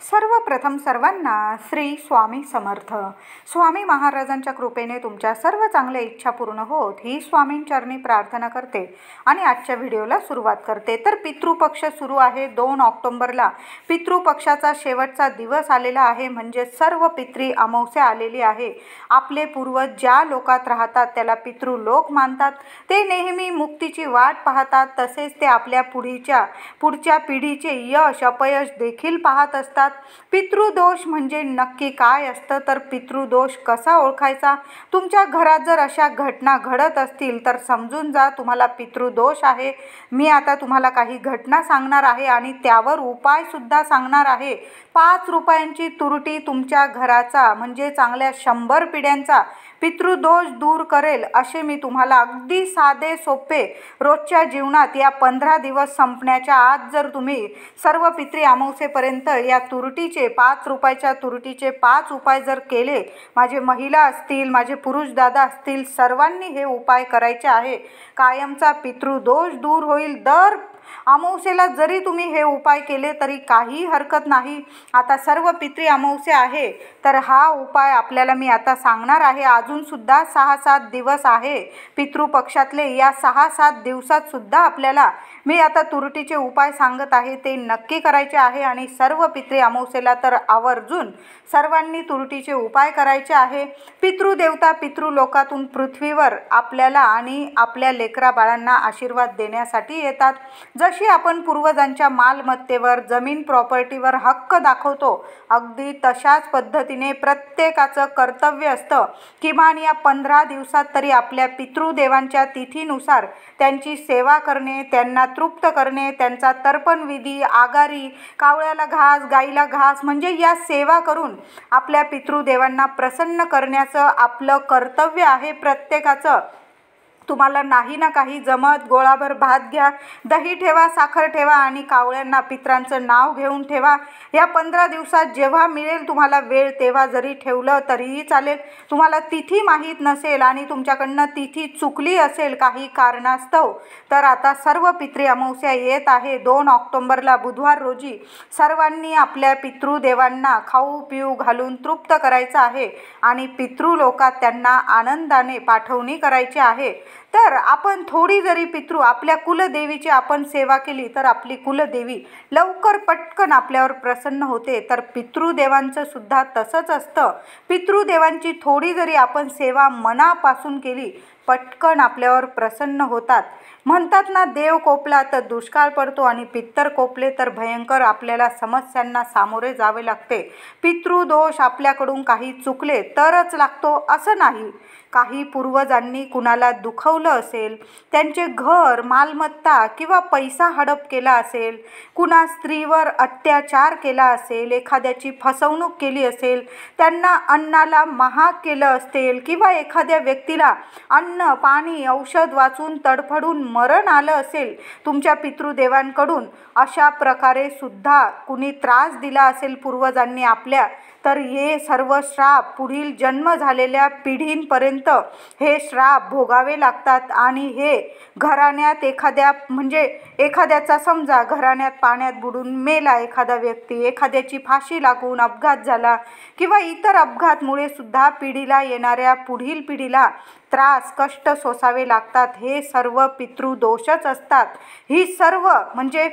सर्वप्रथम सर्वांना श्री स्वामी समर्थ. स्वामी महाराजांच्या कृपेने तुमच्या सर्व चांगल्या इच्छा पूर्ण होत ही स्वामींचरणी प्रार्थना करते आणि आजच्या व्हिडिओला सुरुवात करते. तर पितृपक्ष सुरू आहे. 2 ऑक्टोबरला पितृपक्षाचा शेवटचा दिवस आलेला आहे. म्हणजे सर्व पितृ अमावस्या आलेली आहे. आपले पूर्वज ज्या लोकात राहतात त्याला पितृलोक मानतात. ते नेहमी मुक्तीची वाट पाहतात. तसेच ते आपल्या पुढच्या पिढीचे यश अपयश देखील पाहत असतात. पितृदोष म्हणजे नक्की काय असतं, तर पितृदोष कसा ओळखायचा? तुमच्या घरात जर अशा घटना घडत असतील तर समजून जा तुम्हाला पितृदोष आहे. मी आता तुम्हाला काही घटना सांगणार आहे आणि त्यावर उपाय सुद्धा सांगणार आहे. 5 रुपयांची तुरटी तुमच्या घराचा म्हणजे चांगल्या 100 पिढ्यांचा पितृदोष दूर करेल असे मी तुम्हाला अगदी साधे सोपे रोजच्या जीवनात या 15 दिवस संपण्याच्या आत जर तुम्ही सर्व पितृ अमावस्येपर्यंत या तुरटीचे 5 रुपयाच्या तुरटीचे 5 उपाय जर केले, माझे महिला असतील माझे पुरुष दादा असतील सर्वांनी हे उपाय करायचे आहे. कायमचा पितृदोष दूर होईल. दर अमावस्येला जरी तुम्ही हे उपाय केले तरी काही हरकत नाही. आता सर्व पितृ अमावस्या आहे तर हा उपाय आपल्याला मी आता सांगणार आहे. अजून सुद्धा 6-7 दिवस आहे पितृपक्षातले. या 6-7 दिवसात सुद्धा आपल्याला मी आता तुरटीचे उपाय सांगत आहे ते नक्की करायचे आहे. आणि सर्व पितृ अमावस्येला तर आवर्जून सर्वांनी तुरटीचे उपाय करायचे आहे. पितृदेवता पितृलोकातून पृथ्वीवर आपल्याला आणि आपल्या लेकरा बाळांना आशीर्वाद देण्यासाठी येतात. जशी आपण पूर्वजांच्या मालमत्तेवर जमीन प्रॉपर्टीवर हक्क दाखवतो अगदी तशाच पद्धतीने प्रत्येकाचं कर्तव्य असतं किमान या 15 दिवसात तरी आपल्या पितृदेवांच्या तिथीनुसार त्यांची सेवा करणे, त्यांना तृप्त करणे, त्यांचा तर्पण विधी, आगारी, कावळ्याला घास गाईला घास म्हणजे या सेवा करून आपल्या पितृदेवांना प्रसन्न करण्याचं आपलं कर्तव्य आहे प्रत्येकाचं. तुम्हाला नाही ना काही जमत, गोळाभर भात घ्या, दही ठेवा, साखर ठेवा आणि कावळ्यांना पितरांचं नाव घेऊन ठेवा. या 15 दिवसात जेव्हा मिळेल तुम्हाला वेळ तेव्हा जरी ठेवलं तरीही चालेल. तुम्हाला तिथी माहीत नसेल आणि तुमच्याकडनं तिथी चुकली असेल काही कारणास्तव तर आता सर्व पितृ अमावस्या येत आहे 2 ऑक्टोबरला बुधवार रोजी. सर्वांनी आपल्या पितृदेवांना खाऊ पिऊ घालून तृप्त करायचं आहे आणि पितृलोकात त्यांना आनंदाने पाठवणी करायची आहे. तर आपण थोडी जरी आपल्या कुलदेवीची आपण सेवा केली तर आपली कुलदेवी लवकर पटकन आपल्यावर प्रसन्न होते. तर पितृदेवांचं सुद्धा तसंच असतं. पितृदेवांची थोडी जरी आपण सेवा मनापासून केली पटकन आपल्यावर प्रसन्न होतात. म्हणतात ना, देव कोपला तर दुष्काळ पडतो आणि पितर कोपले तर भयंकर आपल्याला समस्यांना सामोरे जावे लागते. पितृदोष आपल्याकडून काही चुकले तरच लागतो असं नाही. काही पूर्वजांनी कुणाला दुखवलं असेल, त्यांचे घर मालमत्ता किंवा पैसा हडप केला असेल, कुणा स्त्रीवर अत्याचार केला असेल, एखाद्याची फसवणूक केली असेल, त्यांना अन्नाला महाग केलं असेल किंवा एखाद्या व्यक्तीला अन्न पाणी औषध वाचून तडफडून मरण आलं असेल तुमच्या पितृदेवांकडून, अशा प्रकारे सुद्धा कुणी त्रास दिला असेल पूर्वजांनी आपल्या, तर हे सर्व श्राप पुढील जन्म झालेल्या पिढींपर्यंत हे श्राप भोगावे लागतात. आणि हे घराण्यात एखाद्याचा समजा घराण्यात पाण्यात बुडून मेला एखादा व्यक्ती, एखाद्याची फाशी लागून अपघात झाला किंवा इतर अपघातमुळे सुद्धा पिढीला येणाऱ्या पुढील पिढीला त्रास कष्ट सोसावे लागतात. हे सर्व पितृदोषच असतात. ही सर्व म्हणजे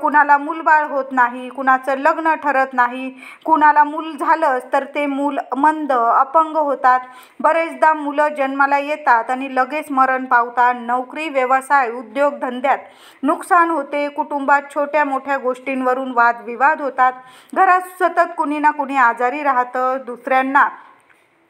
कुणाला मूलबाळ होत नाही, कुणाचं लग्न ठरत नाही, कुणाला मूल झालं तर ते मूल मंद अपंग होतात. बरेचदा मुलं जन्माला येतात आणि लगेच मरण पावतात. नोकरी व्यवसाय उद्योगधंद्यात नुकसान होते. कुटुंबात छोट्या मोठ्या गोष्टींवरून वादविवाद होतात. घरात सतत कुणी ना कुणी आजारी राहतं. दुसऱ्यांना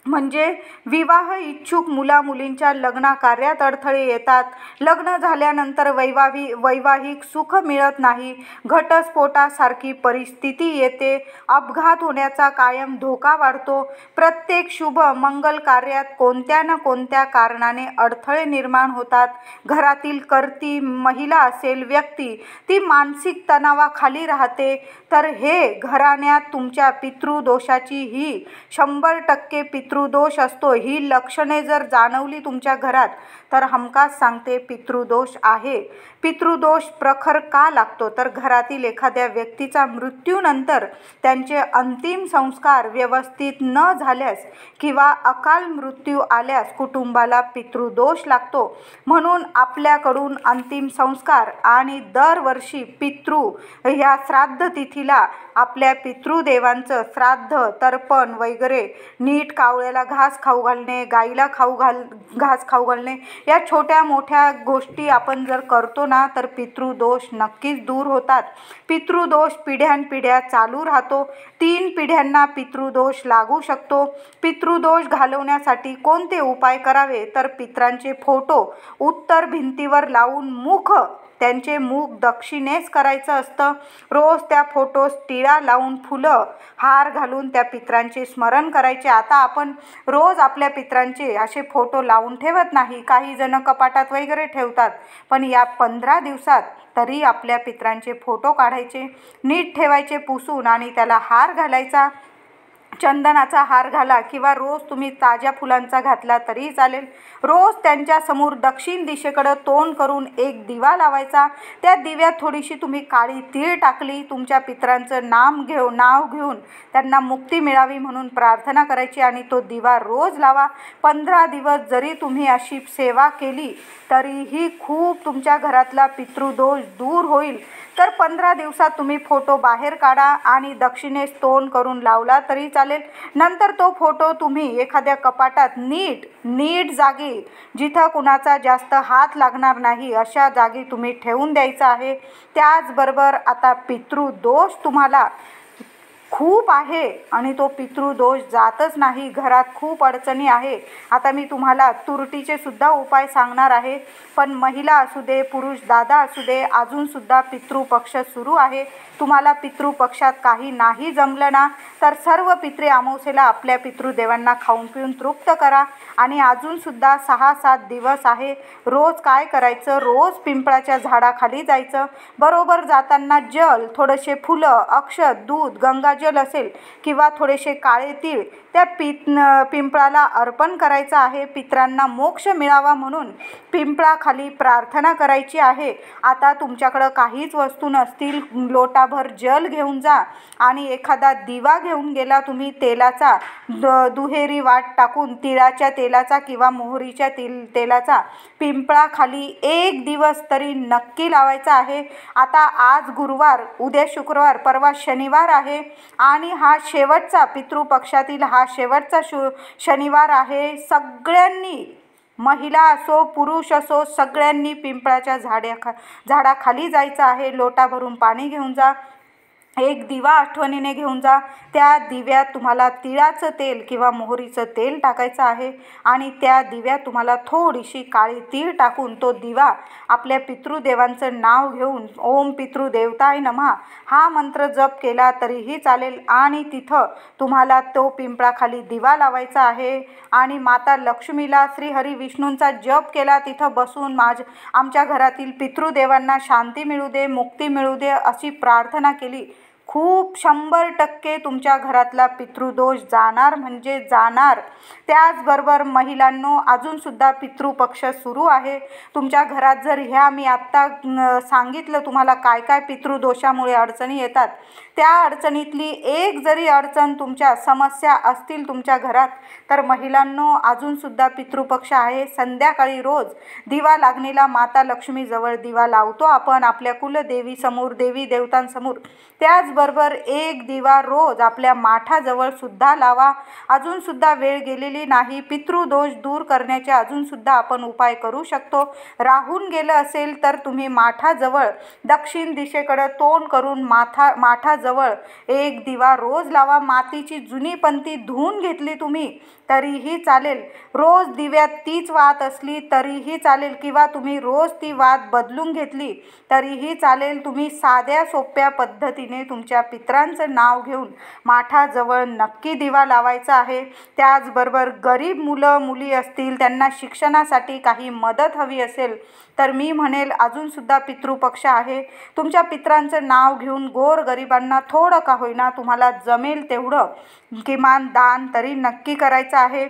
म्हणजे विवाह इच्छुक मुला मुलींच्या लग्नाकार्यात अडथळे येतात. लग्न झाल्यानंतर वैवाहिक सुख मिळत नाही. घटस्फोटासारखी परिस्थिती येते. अपघात होण्याचा कायम धोका वाढतो. प्रत्येक शुभ मंगल कार्यात कोणत्या ना कोणत्या कारणाने अडथळे निर्माण होतात. घरातील कर्ती महिला असेल व्यक्ती ती मानसिक तणावाखाली राहते. तर हे घराण्यात तुमच्या पितृदोषाची ही 100% पितृदोष असतो, ही लक्षणे जर जाणवली तुमच्या घरात तर हमखास सांगते पितृदोष आहे. पितृदोष प्रखर का लागतो तर घरातील एखाद्या व्यक्तीचा मृत्यूनंतर त्यांचे अंतिम संस्कार व्यवस्थित न झाल्यास किंवा अकाल मृत्यू आल्यास कुटुंबाला पितृदोष लागतो. म्हणून आपल्याकडून अंतिम संस्कार आणि दरवर्षी पितृ ह्या श्राद्ध तिथीला आपल्या पितृदेवांचं श्राद्ध तर्पण वगैरे नीट कावळ्याला घास खाऊ घालणे, गाईला घास खाऊ घालणे या छोट्या मोठ्या गोष्टी आपण जर करतो ना तर पितृदोष नक्कीच दूर होतात. पितृदोष पिढ्यानपिढ्या चालू राहतो. 3 पिढ्यांना पितृदोष लागू शकतो. पितृदोष घालवण्यासाठी कोणते उपाय करावे तर पितरांचे फोटो उत्तर भिंतीवर लावून त्यांचे मुख दक्षिणेस करायचं असतं. रोज त्या फोटोस टिळा लावून फुलं हार घालून त्या पितरांचे स्मरण करायचे. आता आपण रोज आपल्या पितरांचे असे फोटो लावून ठेवत नाही, काही जण कपाटात वगैरे ठेवतात, पण या 15 दिवसात तरी आपल्या पितरांचे फोटो काढायचे, नीट ठेवायचे पुसून आणि त्याला हार घालायचा. चंदनाचा हार घाला किंवा रोज तुम्ही ताज्या फुलांचा घातला तरी चालेल. रोज त्यांच्या समोर दक्षिण दिशेकडे तोंड करून एक दिवा लावायचा. त्या दिव्यात थोडीशी तुम्ही काळी तीळ टाकली, तुमच्या पितरांचं नाव घेऊन त्यांना मुक्ती मिळावी म्हणून प्रार्थना करायची आणि तो दिवा रोज लावा. 15 दिवस जरी तुम्ही अशी सेवा केली तरीही खूप तुमच्या घरातला पितृदोष दूर होईल. तर 15 दिवसात तुम्ही फोटो बाहेर काढा आणि दक्षिणेस तोंड करून लावला तरी चालेल. नंतर तो फोटो तुम्ही एखाद्या कपाटात नीट जागी जिथं कुणाचा जास्त हात लागणार नाही अशा जागी तुम्ही ठेवून द्यायचा आहे. त्याचबरोबर आता पितृदोष तुम्हाला खूप आहे आणि तो पितृदोष जातच नाही, घरात खूप अडचणी आहे. आता मी तुम्हाला तुरटीचे सुद्धा उपाय सांगणार आहे. पण महिला असू दे, पुरुष दादा असू दे, अजूनसुद्धा पितृपक्ष सुरू आहे. तुम्हाला पितृपक्षात काही नाही जमलं ना तर सर्व पितृ अमावस्येला आपल्या पितृदेवांना खाऊन पिऊन तृप्त करा. आणि अजूनसुद्धा 6-7 दिवस आहे. रोज काय करायचं, रोज पिंपळाच्या झाडाखाली जायचं. बरोबर जाताना जल, थोडेसे फुलं, अक्षत, दूध, गंगाजल असेल किंवा थोडेसे काळे तीळ त्या पिंपळाला अर्पण करायचं आहे. पितरांना मोक्ष मिळावा म्हणून पिंपळाखाली प्रार्थना करायची आहे. आता तुमच्याकडं काहीच वस्तू नसतील, लोटाभर जल घेऊन जा आणि एखादा दिवा घेऊन गेला तुम्ही तेलाचा, दुहेरी वाट टाकून तिळाच्या तेलाचा किंवा मोहरीच्या तेलाचा पिंपळाखाली 1 दिवस तरी नक्की लावायचा आहे. आता आज गुरुवार, उद्या शुक्रवार, परवा शनिवार आहे आणि हा शेवटचा पितृपक्षातील हा शेवटचा शनिवार आहे. सगळ्यांनी, महिला असो पुरुष असो, सगळ्यांनी पिंपळाच्या झाडाखाली जायचं आहे. लोटा भरून पाणी घेऊन जा, एक दिवा आठवणीने घेऊन जा. त्या दिव्यात तुम्हाला तिळाचं तेल किंवा मोहरीचं तेल टाकायचं आहे आणि त्या दिव्यात तुम्हाला थोडीशी काळी तीळ टाकून तो दिवा आपल्या पितृदेवांचं नाव घेऊन ओम पितृदेवताय नमः हा मंत्र जप केला तरीही चालेल. आणि तिथं तुम्हाला तो पिंपळाखाली दिवा लावायचा आहे आणि माता लक्ष्मीला, श्री हरी विष्णूंचा जप केला. तिथं बसून आमच्या घरातील पितृदेवांना शांती मिळू दे, मुक्ती मिळू दे अशी प्रार्थना केली. खूप 100% तुमच्या घरातला पितृदोष जाणार म्हणजे जाणार. त्याचबरोबर महिलांनो, अजूनसुद्धा पितृपक्ष सुरू आहे तुमच्या घरात. जर ह्या मी आत्ता सांगितलं तुम्हाला काय काय पितृदोषामुळे अडचणी येतात, त्या अडचणीतली एक जरी अडचण तुमच्या समस्या असतील तुमच्या घरात तर महिलांनो अजूनसुद्धा पितृपक्ष आहे. संध्याकाळी रोज दिवा लागणीला माता लक्ष्मीजवळ दिवा लावतो आपण, आपल्या कुलदेवीसमोर, देवी देवतांसमोर. त्याचबरोबर एक दिवा रोज आपल्या माठाजवळ सुद्धा लावा. अजूनसुद्धा वेळ गेलेली नाही. पितृदोष दूर करण्याचे अजूनसुद्धा आपण उपाय करू शकतो. राहून गेलं असेल तर तुम्ही माठाजवळ दक्षिण दिशेकडे तोंड करून माठाजवळ एक दिवा रोज लावा. मातीची जुनी पंती धुवून घेतली तुम्ही तरीही चालेल, रोज दिव्यात तीच वात असली तरीही चालेल किंवा तुम्ही रोज ती वात बदलून घेतली तरीही चालेल. तुम्ही साध्या सोप्या पद्धतीने तुमच्या तुमच्या पितरांचं नाव घेऊन माठाजवळ नक्की दिवा लावायचा आहे. त्याचबरोबर गरीब मुलं मुली असतील, त्यांना शिक्षणासाठी काही मदत हवी असेल तर मी म्हणेल अजूनसुद्धा पितृपक्ष आहे. तुमच्या पितरांचं नाव घेऊन गोरगरिबांना थोडं का होईना तुम्हाला जमेल तेवढं किमान दान तरी नक्की करायचं आहे.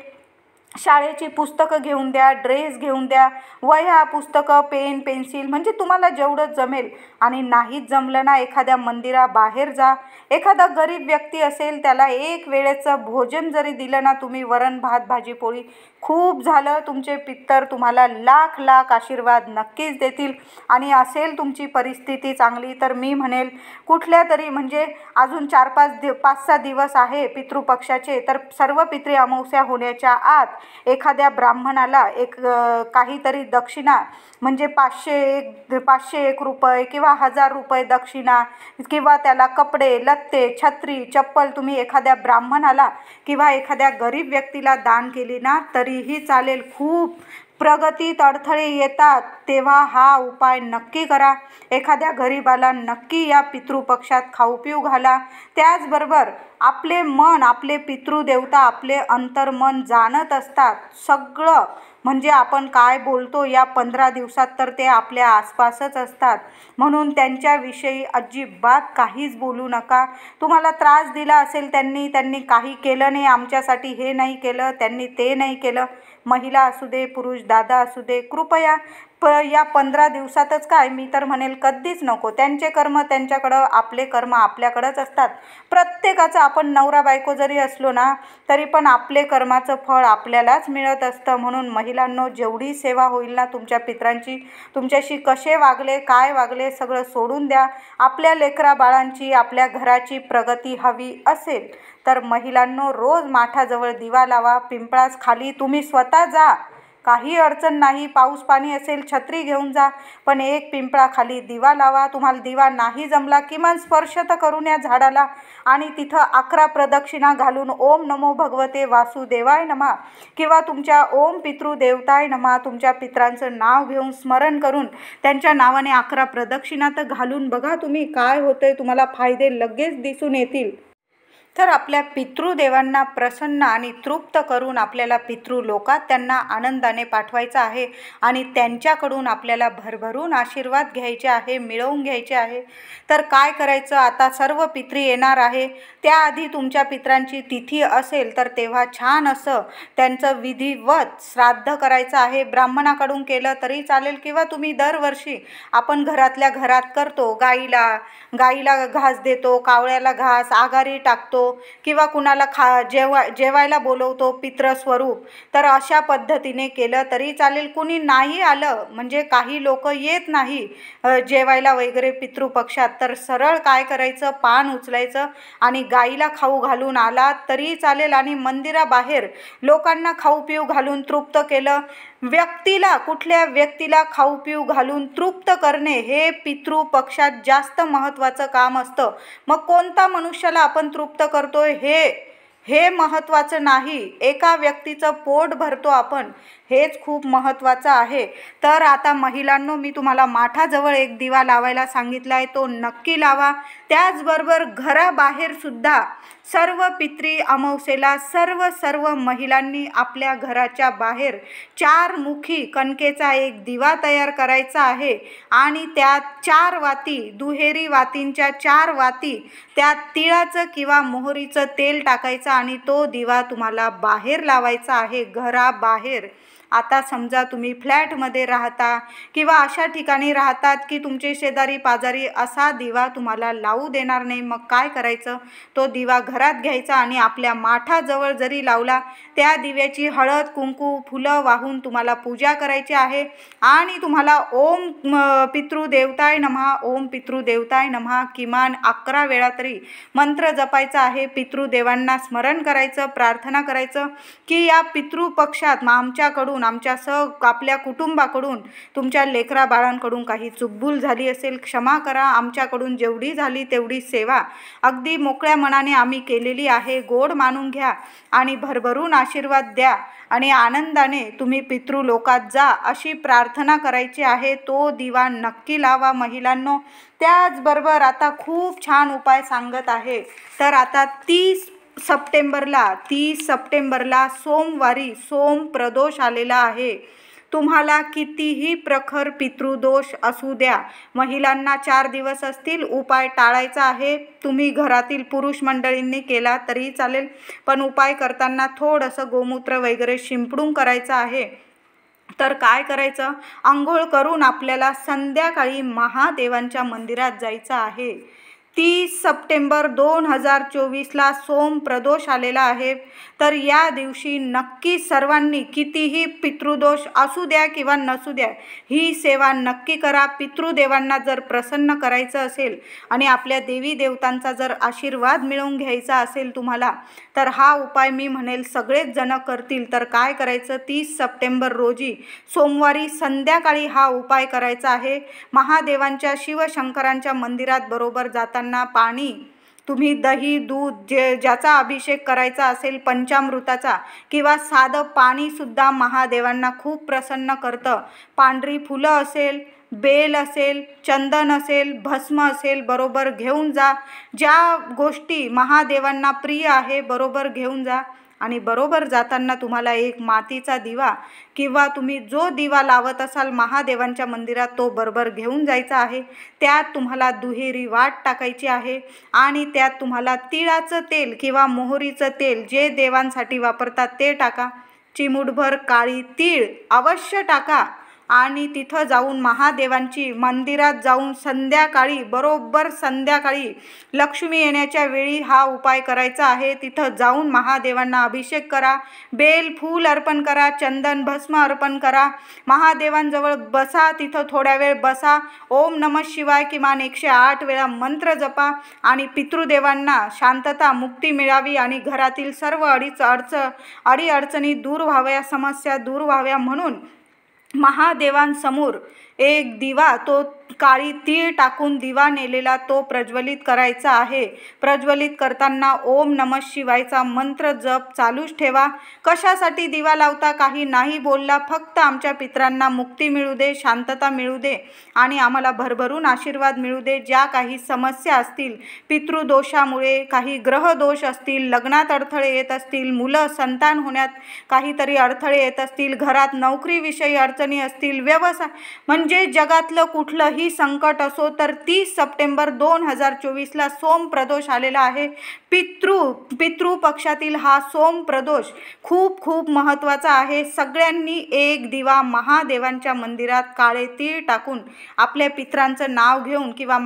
शाळेची पुस्तकं घेऊन द्या, ड्रेस घेऊन द्या, वह्या पुस्तकं, पेन पेन्सिल, म्हणजे तुम्हाला जेवढं जमेल. आणि नाहीच जमलं ना, एखाद्या मंदिराबाहेर जा, एखादा गरीब व्यक्ती असेल त्याला एक वेळेचं भोजन जरी दिलं ना तुम्ही, वरण भात भाजी पोळी, खूप झालं. तुमचे पितर तुम्हाला लाख लाख आशीर्वाद नक्कीच देतील. आणि असेल तुमची परिस्थिती चांगली तर मी म्हणेल कुठल्या तरी म्हणजे अजून 5-6 दिवस आहे पितृपक्षाचे, तर सर्व पितृ अमावस्या होण्याच्या आत एखाद्या ब्राह्मणाला काहीतरी दक्षिणा म्हणजे 501 रुपये किंवा 1000 रुपये दक्षिणा किंवा त्याला कपडे लत्ते छत्री चप्पल तुम्ही एखाद्या ब्राह्मणाला किंवा एखाद्या गरीब व्यक्तीला दान केली ना तरीही चालेल. खूप प्रगतीत अडथळे येतात तेव्हा हा उपाय नक्की करा. एखाद्या गरीबाला नक्की या पितृपक्षात खाऊ पिऊ घाला. त्याचबरोबर आपले मन, आपले पितृदेवता आपले अंतर्मन जाणत असतात सगळं. म्हणजे आपण काय बोलतो या 15 दिवसात तर ते आपल्या आसपासच असतात. म्हणून त्यांच्याविषयी अजिबात काहीच बोलू नका. तुम्हाला त्रास दिला असेल त्यांनी काही केलं नाही, आमच्यासाठी हे नाही केलं, त्यांनी ते नाही केलं, महिला असू दे पुरुष दादा असू दे, कृपया या 15 दिवसातच काय मी तर म्हणेल कधीच नको. त्यांचे कर्म त्यांच्याकडं, आपले कर्म आपल्याकडंच असतात. प्रत्येकाचं आपण नवरा बायको जरी असलो ना तरी पण आपले कर्माचं फळ आपल्यालाच मिळत असतं. म्हणून महिलांनो, जेवढी सेवा होईल ना तुमच्या पितरांची, तुमच्याशी कसे वागले काय वागले सगळं सोडून द्या. आपल्या लेकरा बाळांची आपल्या घराची प्रगती हवी असेल तर महिलांनो रोज माठाजवळ दिवा लावा. पिंपळास खाली तुम्ही स्वतः जा, काही अडचण नाही. पाऊस पाणी असेल छत्री घेऊन जा, पण एक पिंपळाखाली दिवा लावा. तुम्हाला दिवा नाही जमला किमान स्पर्श तर करून या झाडाला आणि तिथं 11 प्रदक्षिणा घालून ओम नमो भगवते वासुदेवाय नमः किंवा तुमच्या ओम पितृदेवताय नमः तुमच्या पितरांचं नाव घेऊन स्मरण करून त्यांच्या नावाने 11 प्रदक्षिणा तर घालून बघा तुम्ही काय होतंय. तुम्हाला फायदे लगेच दिसून येतील. तर आपल्या पितृदेवांना प्रसन्न आणि तृप्त करून आपल्याला पितृलोकात त्यांना आनंदाने पाठवायचं आहे आणि त्यांच्याकडून आपल्याला भरभरून आशीर्वाद घ्यायचे आहे, मिळवून घ्यायचे आहे. तर काय करायचं, आता सर्व पितृ येणार आहे. त्याआधी तुमच्या पितरांची तिथी असेल तर तेव्हा छान असं त्यांचं विधिवत श्राद्ध करायचं आहे. ब्राह्मणाकडून केलं तरी चालेल किंवा तुम्ही दरवर्षी आपण घरातल्या घरात करतो. गाईला घास देतो, कावळ्याला घास आघारी टाकतो किंवा कुणाला जेवायला बोलवतो पितृस्वरूप, तर अशा पद्धतीने केलं तरी चालेल. कुणी नाही आलं म्हणजे काही लोक येत नाही जेवायला वगैरे पितृपक्षात, तर सरळ काय करायचं, पान उचलायचं आणि गाईला खाऊ घालून आला तरी चालेल आणि मंदिराबाहेर लोकांना खाऊ पिऊ घालून तृप्त केलं. कुठल्या व्यक्तीला खाऊ पिऊ घालून तृप्त करणे हे पितृपक्षात जास्त महत्त्वाचं काम असतं. मग कोणता मनुष्याला आपण तृप्त करतोय हे महत्त्वाचं नाही, एका व्यक्तीचं पोट भरतो आपण, हेच खूप महत्त्वाचं आहे. तर आता महिलांनो, मी तुम्हाला माठाजवळ एक दिवा लावायला सांगितला आहे, तो नक्की लावा. त्याचबरोबर घराबाहेर सुद्धा सर्व पितृ अमावस्येला सर्व महिलांनी आपल्या घराच्या बाहेर 4 मुखी कणकेचा एक दिवा तयार करायचा आहे आणि त्यात 4 वाती, दुहेरी वातींच्या 4 वाती, त्यात तिळाचं किंवा मोहरीचं तेल टाकायचं आणि तो दिवा तुम्हाला बाहेर लावायचा आहे, घराबाहेर. आता समजा तुम्ही फ्लॅटमध्ये राहता किंवा अशा ठिकाणी राहतात की तुमचे शेजारी पाजारी असा दिवा तुम्हाला लावू देणार नाही, मग काय करायचं, तो दिवा घरात घ्यायचा आणि आपल्या माठाजवळ जरी लावला त्या दिव्याची हळद कुंकू फुलं वाहून तुम्हाला पूजा करायची आहे आणि तुम्हाला ओम पितृदेवताय नमः ओम पितृदेवताय नमः किमान 11 वेळा तरी मंत्र जपायचा आहे. पितृदेवांना स्मरण करायचं, प्रार्थना करायचं की या पितृपक्षात आमच्याकडून आपल्या कुटुंबाकडून, तुमच्या लेकरा बाळांकडून काही चुकभूल झाली असेल क्षमा करा. आमच्याकडून जेवढी झाली तेवढी सेवा अगदी मोकळ्या मनाने आम्ही केलेली आहे. गोड मानून घ्या आणि भरभरून आशीर्वाद द्या आणि आनंदाने तुम्ही पितृलोकात जा अशी प्रार्थना करायची आहे. तो दिवा नक्की लावा महिलांनो. त्याचबरोबर आता खूप छान उपाय सांगत आहे. तर आता 30 सप्टेंबरला सोमवारी सोम प्रदोष आलेला आहे. तुम्हाला कितीही प्रखर पितृदोष असू द्या, महिलांना 4 दिवस असतील, उपाय टाळायचा आहे. तुम्ही घरातील पुरुष मंडळींनी केला तरी चालेल, पण उपाय करताना थोडंसं गोमूत्र वगैरे शिंपडून करायचं आहे. तर काय करायचं, आंघोळ करून आपल्याला संध्याकाळी महादेवांच्या मंदिरात जायचं आहे. 30 सप्टेंबर 2024ला सोम प्रदोष आलेला आहे. तर या दिवशी नक्की सर्वांनी कितीही पितृदोष असू द्या किंवा नसू द्या, ही सेवा नक्की करा. पितृदेवांना जर प्रसन्न करायचं असेल आणि आपल्या देवी देवतांचा जर आशीर्वाद मिळवून घ्यायचा असेल तुम्हाला, तर हा उपाय मी म्हणेल सगळेच जण करतील. तर काय करायचं, 30 सप्टेंबर रोजी सोमवारी संध्याकाळी हा उपाय करायचा आहे. महादेवांच्या शिवशंकरांच्या मंदिरात बरोबर जाताना पाणी, तुम्ही दही दूध ज्याचा अभिषेक करायचा असेल, पंचामृताचा किंवा साधं पाणीसुद्धा महादेवांना खूप प्रसन्न करतं. पांढरी फुलं असेल, बेल असेल, चंदन असेल, भस्म असेल, बरोबर घेऊन जा. ज्या गोष्टी महादेवांना प्रिय आहे बरोबर घेऊन जा. आणि बरोबर जाताना तुम्हाला एक मातीचा दिवा किंवा तुम्ही जो दिवा लावत असाल महादेवांच्या मंदिरात तो बरोबर घेऊन जायचा आहे. त्यात तुम्हाला दुहेरी वाट टाकायची आहे आणि त्यात तुम्हाला तिळाचं तेल किंवा मोहरीचं तेल जे देवांसाठी वापरतात ते टाका. चिमूटभर काळी तीळ अवश्य टाका आणि तिथं जाऊन महादेवांची मंदिरात जाऊन बरोबर संध्याकाळी लक्ष्मी येण्याच्या वेळी हा उपाय करायचा आहे. तिथं जाऊन महादेवांना अभिषेक करा, बेल फूल अर्पण करा, चंदन भस्म अर्पण करा. महादेवांजवळ बसा, तिथं थोड्या वेळ बसा. ओम नमः शिवाय किमान 108 वेळा मंत्र जपा आणि पितृदेवांना शांतता मुक्ती मिळावी आणि घरातील सर्व अडीअडचणी दूर व्हाव्या, समस्या दूर व्हाव्या म्हणून महादेवांसमोर एक दिवा, तो काळी तीळ टाकून दिवा नेलेला तो प्रज्वलित करायचा आहे. प्रज्वलित करताना ओम नमः शिवायचा मंत्र जप चालूच ठेवा. कशासाठी दिवा लावता काही नाही बोलला, फक्त आमच्या पितरांना मुक्ती मिळू दे, शांतता मिळू दे आणि आम्हाला भरभरून आशीर्वाद मिळू दे. ज्या काही समस्या असतील, पितृदोषामुळे काही ग्रहदोष असतील, लग्नात अडथळे येत असतील, मुलं संतान होण्यात काहीतरी अडथळे येत असतील, घरात नोकरीविषयी अडचणी असतील, व्यवसाय म्हणजे जगातलं कुठलंही संकट असो, तर 30 सप्टेंबर 2024ला सोम प्रदोष आलेला आहे. पितृ पक्षातील हा सोम प्रदोष खूप खूप महत्त्वाचा आहे. सगळ्यांनी एक दिवा महादेवांच्या मंदिरात काळे तीळ टाकून आपल्या पितरांचं नाव घेऊन किंवा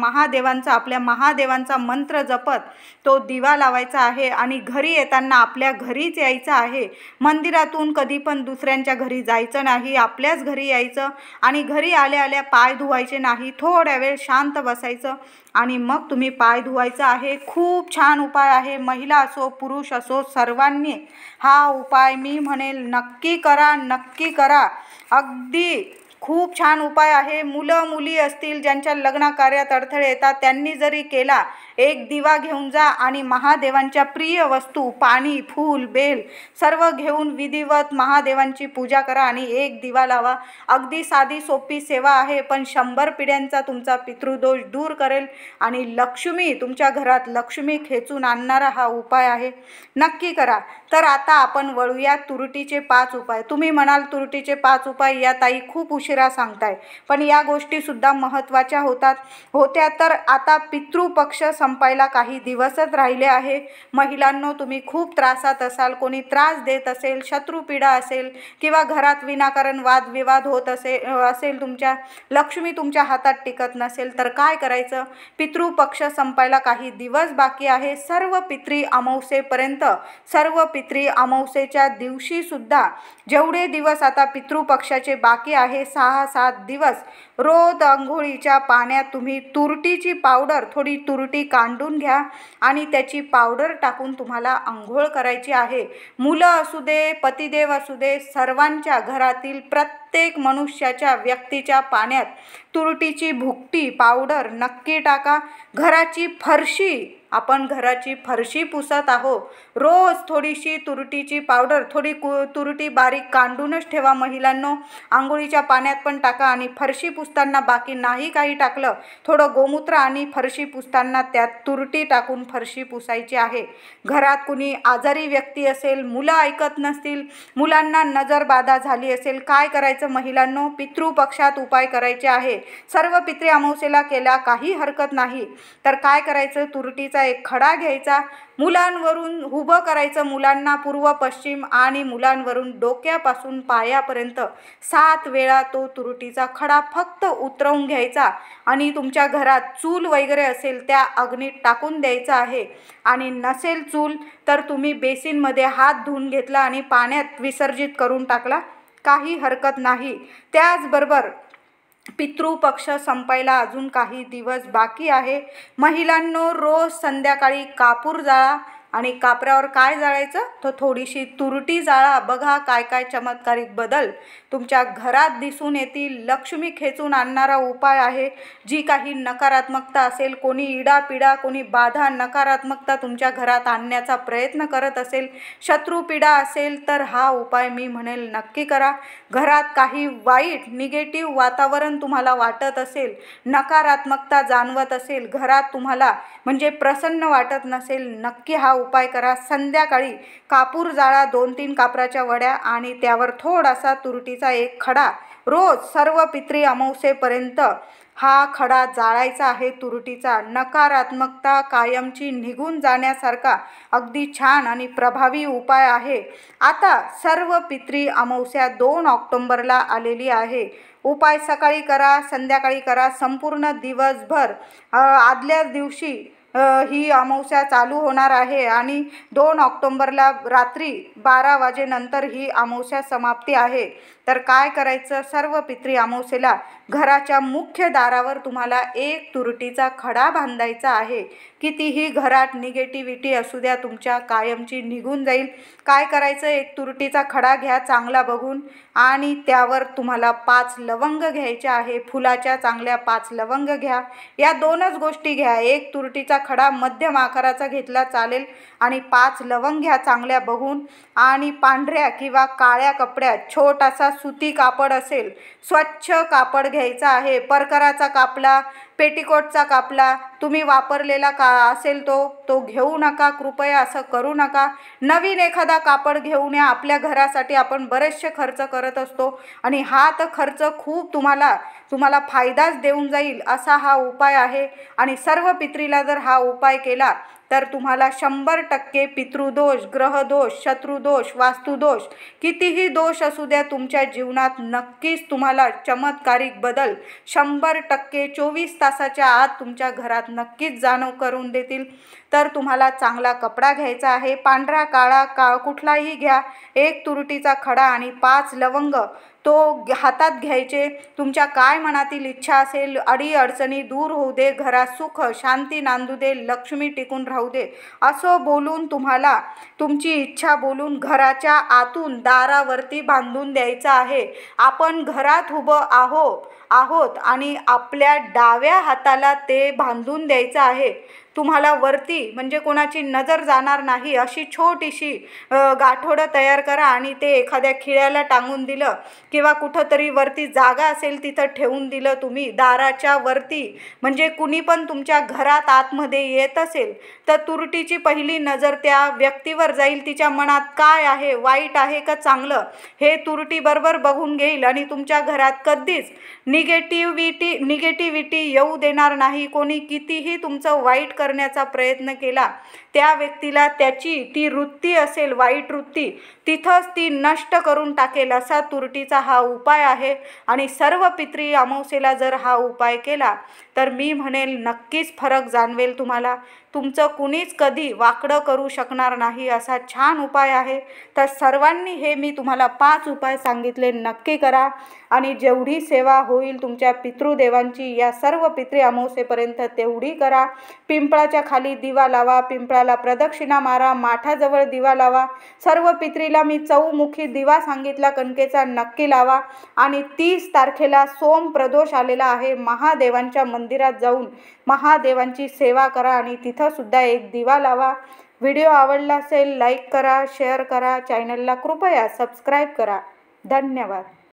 आपल्या महादेवांचा मंत्र जपत तो दिवा लावायचा आहे आणि घरी येताना आपल्या घरीच यायचं आहे. मंदिरातून कधी पण दुसऱ्यांच्या घरी जायचं नाही, आपल्याच घरी यायचं आणि घरी आल्या आल्या पाय धुवायचे नाही. थोड्या वेळ शांत बसायचं आणि मग तुम्ही पाय धुवायचं आहे. खूप छान उपाय आहे. महिला असो पुरुष असो सर्वांनी हा उपाय मी म्हणेल नक्की करा, नक्की करा. अगदी खूप छान उपाय आहे. मुलं मुली असतील ज्यांच्या लग्न कार्यात अडथळे येतात त्यांनी जरी केला, एक दिवा घेऊन जा आणि महादेवांच्या प्रिय वस्तू पाणी फूल बेल सर्व घेऊन विधिवत महादेवांची पूजा करा आणि एक दिवा लावा. अगदी साधी सोपी सेवा आहे, पण 100 पिढ्यांचा तुमचा पितृदोष दूर करेल आणि लक्ष्मी, तुमच्या घरात लक्ष्मी खेचून आणणारा हा उपाय आहे. नक्की करा. तर आता आपण वळूया तुरटीचे 5 उपाय. तुम्ही म्हणाल तुरटीचे 5 उपाय या ताई खूप उशिरा सांगताय, पण या गोष्टी सुद्धा महत्त्वाच्या होत्या. तर आता पितृपक्ष संपायला काही दिवसच राहिले आहे. महिलांनो, तुम्ही खूप त्रासात असाल, कोणी त्रास देत असेल, शत्रुपीडा असेल किंवा घरात विनाकारण वादविवाद होत असेल, तुमच्या लक्ष्मी तुमच्या हातात टिकत नसेल, तर काय करायचं, पितृपक्ष संपायला काही दिवस बाकी आहे. सर्व पितृ अमावस्येपर्यंत, सर्व पितृ अमावस्येच्या दिवशी सुद्धा जेवढे दिवस आता पितृपक्षाचे बाकी आहे 6-7 दिवस रोज अंघोळीच्या पाण्यात तुम्ही तुरटीची पावडर, थोडी तुरटी कांडून घ्या आणि त्याची पावडर टाकून तुम्हाला अंघोळ करायची आहे। मुलं असू दे, पतिदेव असू दे, सर्वांच्या घरातील प्रत्येक मनुष्याच्या व्यक्तीच्या पाण्यात तुरटीची भुकटी पावडर नक्की टाका। आपण घराची फरशी पुसत आहोत, रोज थोडीशी तुरटीची पावडर, थोडी तुरटी बारीक कांडूनच ठेवा महिलांनो। आंघोळीच्या पाण्यात पण टाका आणि फरशी पुसताना बाकी नाही काही टाकलं, थोडं गोमूत्र आणि फरशी पुसताना त्यात तुरटी टाकून फरशी पुसायची आहे। घरात कुणी आजारी व्यक्ती असेल, मुलं ऐकत नसतील, मुलांना नजरबाधा झाली असेल, काय करायचं महिलांनो? पितृपक्षात उपाय करायचे आहे। सर्व पितृ अमावस्येला केला काही हरकत नाही, तर काय करायचं? तुरटीचा एक खडा घ्यायचा, मुलांवरून उभं करायचं, मुलांना पूर्व पश्चिम आणि मुलांवरून डोक्यापासून पायापर्यंत 7 वेळा तो तुरटीचा खडा फक्त उतरवून घ्यायचा आणि तुमच्या घरात चूल वगैरे असेल त्या अग्नीत टाकून द्यायचा आहे। आणि नसेल चूल तर तुम्ही बेसिनमध्ये हात धुवून घेतला आणि पाण्यात विसर्जित करून टाकला, काही हरकत नाही। त्याचबरोबर पितृपक्ष संपायला अजून काही दिवस बाकी आहे। महिलांनो, रोज संध्याकाळी कापूर जाळा आणि कापरावर काय जाळायचं? तर थोडीशी तुरटी जाळा। बघा काय काय चमत्कारिक बदल तुमच्या घरात दिसून येतील। लक्ष्मी खेचून आणणारा उपाय आहे। जी काही नकारात्मकता असेल, कोणी इडापिडा, कोणी बाधा, नकारात्मकता तुमच्या घरात आणण्याचा प्रयत्न करत असेल, शत्रुपीडा असेल, तर हा उपाय मी म्हणेल नक्की करा। घरात काही वाईट निगेटिव्ह वातावरण तुम्हाला वाटत असेल, नकारात्मकता जाणवत असेल, घरात तुम्हाला म्हणजे प्रसन्न वाटत नसेल, नक्की हा उपाय करा। संध्याकाळी कापूर जाळा, 2-3 कापराच्या वड्या आणि त्यावर थोडासा तुरटीचा एक खडा। रोज सर्व पितृ अमावस्येपर्यंत हा खडा जाळायचा आहे तुरटीचा। नकारात्मकता कायमची निघून जाण्यासारखा अगदी छान आणि प्रभावी उपाय आहे। आता सर्व पितृ अमावस्या 2 ऑक्टोबरला आलेली आहे। उपाय सकाळी करा, संध्याकाळी करा, संपूर्ण दिवसभर आदल्या दिवशी ही अमावस्या चालू होणार आहे आणि 2 ऑक्टोबरला रात्री 12 वाजेनंतर ही अमावस्या समाप्ती आहे। तर काय करायचं? सर्व पितृ अमावस्येला घराच्या मुख्य दारावर तुम्हाला एक तुरटीचा खडा बांधायचा आहे। कितीही घरात निगेटिव्हिटी असू द्या, तुमच्या कायमची निघून जाईल। काय करायचं? एक तुरटीचा खडा घ्या चांगला बघून आणि त्यावर तुम्हाला 5 लवंग घ्यायच्या आहे। फुलाच्या चांगल्या 5 लवंग घ्या। या 2च गोष्टी घ्या, एक तुरटीचा खडा मध्यम आकाराचा घेतला चालेल आणि 5 लवंग घ्या चांगल्या बघून आणि पांढऱ्या किंवा काळ्या कपड्यात छोटासा सुती कापड असेल, स्वच्छ कापड घ्यायचा आहे। परकराचा कापला, पेटिकोटचा कापला तुम्ही वापरलेला असेल तो घेऊ नका, कृपया असं करू नका। नवीन एखादा कापड घेऊन या। आपल्या घरासाठी आपण बरेचसे खर्च करत असतो आणि हा तर खर्च खूप तुम्हाला फायदाच देऊन जाईल असा हा उपाय आहे। आणि सर्व पितरीला जर हा उपाय केला तर तुम्हाला 100% पितृदोष, ग्रहदोष, शत्रुदोष, वास्तुदोष, कितीही दोष असू द्या तुमच्या जीवनात नक्कीच तुम्हाला चमत्कारिक बदल 100% 24 तासाच्या आत तुमच्या घरात नक्कीच जाणव करून देतील। तर तुम्हाला चांगला कपडा घ्यायचा आहे, पांढरा काळा कुठलाही घ्या, एक तुरटीचा खडा आणि 5 लवंग तो हातात घ्यायचे। तुमच्या काय मनातील इच्छा असेल, अडी अडचणी दूर होऊ दे, घरात सुख शांती नांदू दे, लक्ष्मी टिकून राहू दे, असं बोलून तुम्हाला तुमची इच्छा बोलून घराच्या आतून दारावरती बांधून द्यायचं आहे। आपण घरात उभं आहोत आणि आपल्या डाव्या हाताला ते बांधून द्यायचं आहे। तुम्हाला वरती म्हणजे कोणाची नजर जाणार नाही अशी छोटीशी गाठोडं तयार करा आणि ते एखाद्या खिळ्याला टांगून दिलं किंवा कुठंतरी वरती जागा असेल तिथं ठेवून दिलं तुम्ही दाराच्या वरती, म्हणजे कुणी पण तुमच्या घरात आतमध्ये येत असेल तर तुरटीची पहिली नजर त्या व्यक्तीवर जाईल। तिच्या मनात काय आहे, वाईट आहे का चांगलं, हे तुरटी बरोबर बघून घेईल आणि तुमच्या घरात कधीच निगेटिव्हिटी येऊ देणार नाही। कोणी कितीही तुमचं वाईट करण्याचा प्रयत्न केला, त्या व्यक्तीला त्याची ती वृत्ती असेल, वाईट वृत्ती, तिथंच ती नष्ट करून टाकेल असा तुरटीचा हा उपाय आहे। आणि सर्व पितरी अमावस्येला जर हा उपाय केला तर मी म्हणेल नक्कीच फरक जाणवेल तुम्हाला. तुमचं कुणीच कधी वाकडं करू शकणार नाही असा छान उपाय आहे. तर सर्वांनी हे मी तुम्हाला 5 उपाय सांगितले नक्की करा आणि जेवढी सेवा होईल तुमच्या पितृदेवांची या सर्व पितृ अमावस्येपर्यंत तेवढी करा. पिंपळाच्या खाली दिवा लावा, पिंपळाला प्रदक्षिणा मारा, माठाजवळ दिवा लावा. सर्व पितरीला मी चौमुखी दिवा सांगितला कणकेचा नक्की लावा. आणि 30 तारखेला सोम प्रदोष आलेला आहे. महादेवांच्या मंदिरात जाऊन महादेवांची सेवा करा आणि तिथं सुद्धा एक दिवा लावा. व्हिडिओ आवडला असेल लाईक करा, शेअर करा, चॅनलला कृपया सबस्क्राईब करा. धन्यवाद.